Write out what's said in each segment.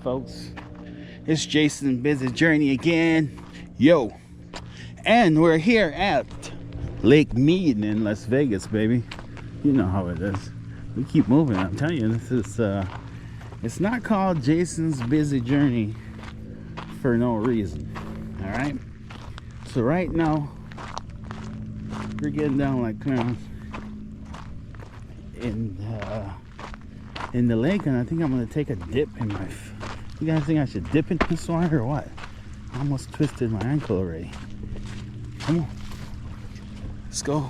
folks? It's Jason's Busy Journey again. Yo. And we're here at Lake Mead in Las Vegas, baby. You know how it is. We keep moving. I'm telling you, this is it's not called Jason's Busy Journey for no reason. Alright? So right now we're getting down like clowns in the lake, and I think I'm gonna take a dip in my. You guys think I should dip in this water or what? I almost twisted my ankle already. Come on, let's go.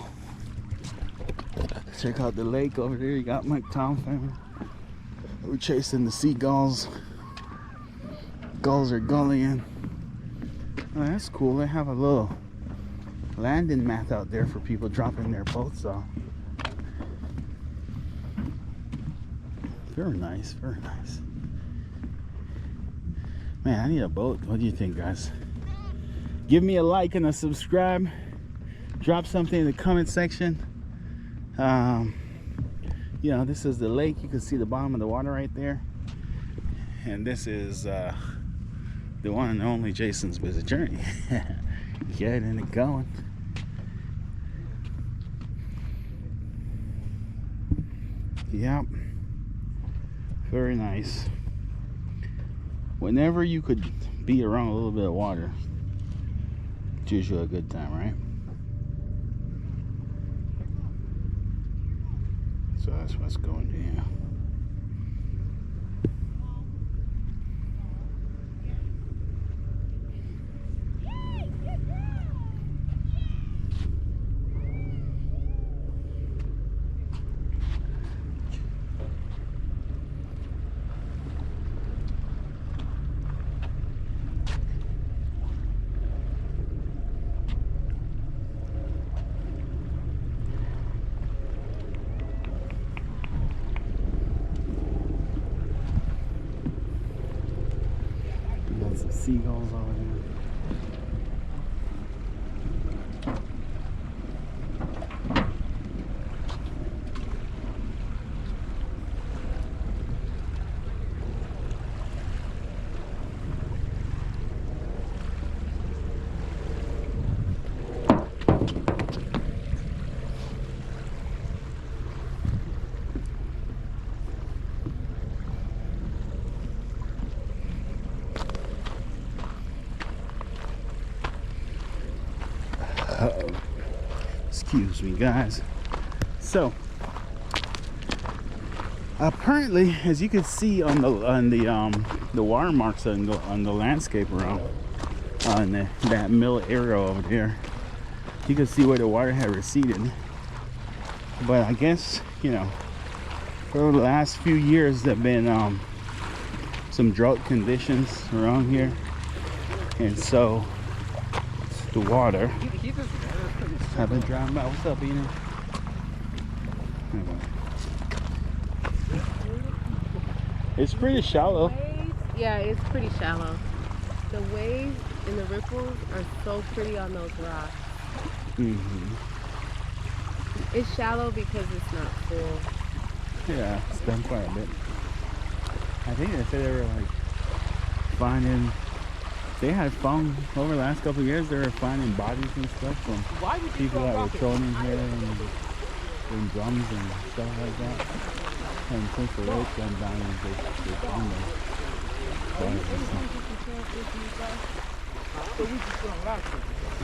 Check out the lake over there. You got my town family. We're chasing the seagulls. Gulls are gullying. Oh, that's cool. They have a little landing mat out there for people dropping their boats off. Very nice, very nice. Man, I need a boat. What do you think, guys? Give me a like and a subscribe. Drop something in the comment section. You know, this is the lake. You can see the bottom of the water right there. And this is the one and only Jason's Busy Journey. Getting it going. Yep. Very nice. Whenever you could be around a little bit of water, it's usually a good time, right? So that's what's going here. Some seagulls over there. Uh-oh. Excuse me, guys. So apparently, as you can see on the water marks on the landscape around on that middle area over there, you can see where the water had receded. But I guess, you know, for the last few years there've been some drought conditions around here, and so the water have been drowned out. What's up, Ina? It's pretty shallow. Yeah, it's pretty shallow. The waves and the ripples are so pretty on those rocks. It's shallow because it's not full. Yeah, it's done quite a bit. I think they said they were like finding. They had found over the last couple of years. They were finding bodies and stuff from people that were thrown in here in drums and stuff like that. And since the lake went down, they found them.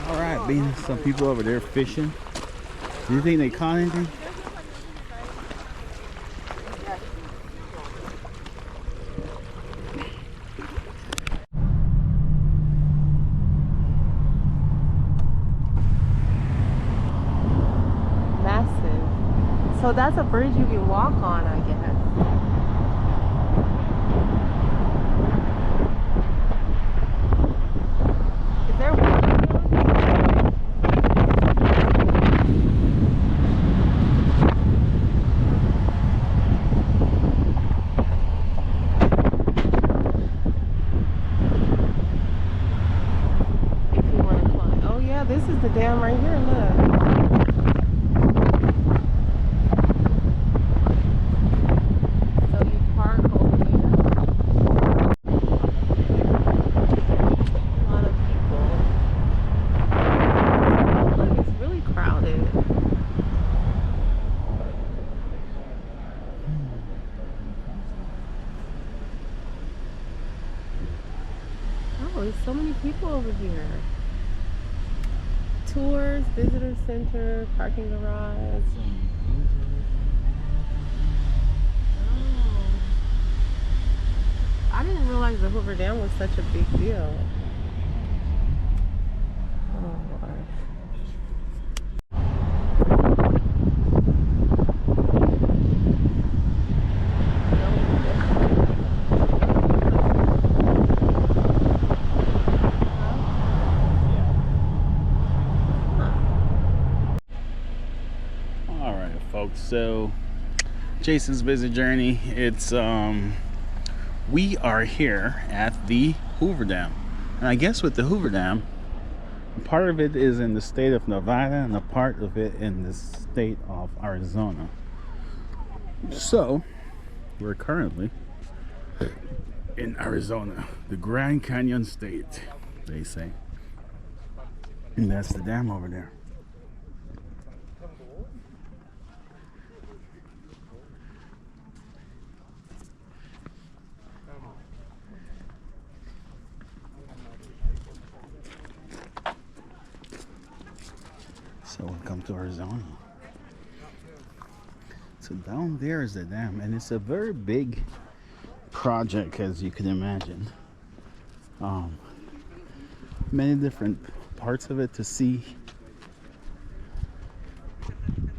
All right, being some people over there fishing. Do you think they caught anything? So that's a bridge you can walk on, I guess. Is there water down if you want to climb? Oh yeah, this is the dam right here, look. there's so many people over here. Tours, visitor center, parking garage. Oh. I didn't realize the Hoover Dam was such a big deal. Oh, gosh. Folks, so Jason's Visit Journey, it's we are here at the Hoover Dam, and I guess with the Hoover Dam, part of it is in the state of Nevada and a part of it in the state of Arizona. So we're currently in Arizona, the Grand Canyon State, they say, and that's the dam over there. So welcome to Arizona. So down there is the dam, and it's a very big project, as you can imagine. Many different parts of it to see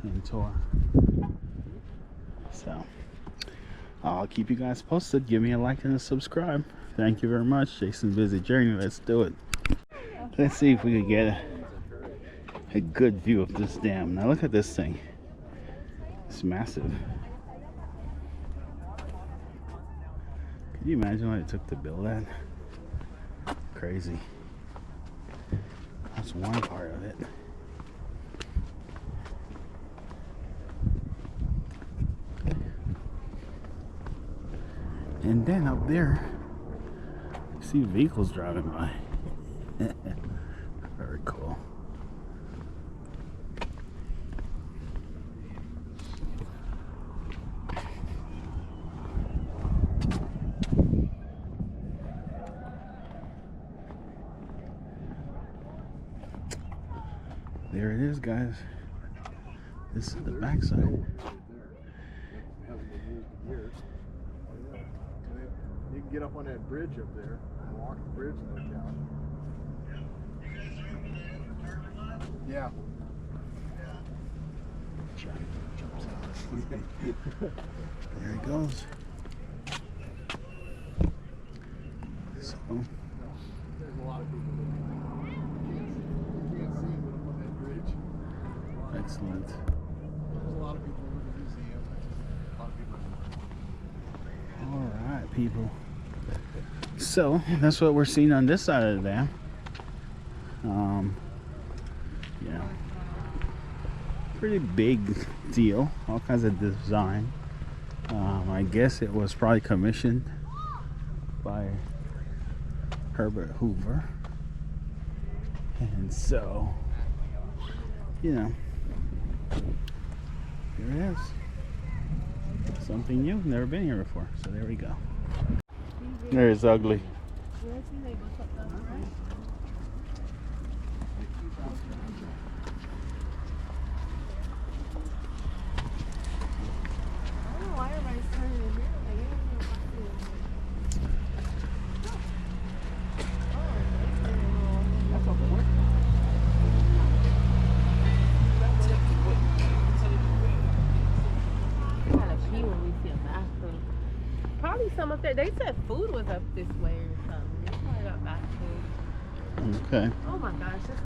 and tour. So I'll keep you guys posted. Give me a like and a subscribe. Thank you very much. Jason's Visit Journey. Let's do it. Let's see if we can get a good view of this dam. Now look at this thing. It's massive. Can you imagine what it took to build that? Crazy. That's one part of it. And then up there, you see vehicles driving by. Very cool. There it is, guys. This is the backside. You can get up on that bridge up there and walk the bridge and look down. Yeah. There he goes. So There's a lot of people living there. You can't see them up on that bridge. excellent. There's a lot of people in the museum. A lot of people. All right, people. So that's what we're seeing on this side of the dam. Yeah, pretty big deal. All kinds of design. I guess it was probably commissioned by Herbert Hoover, and so you know, here it is. Something new, never been here before. So there we go. There's ugly. Some up there, they said food was up this way or something. They probably got back food. Okay. Oh my gosh, this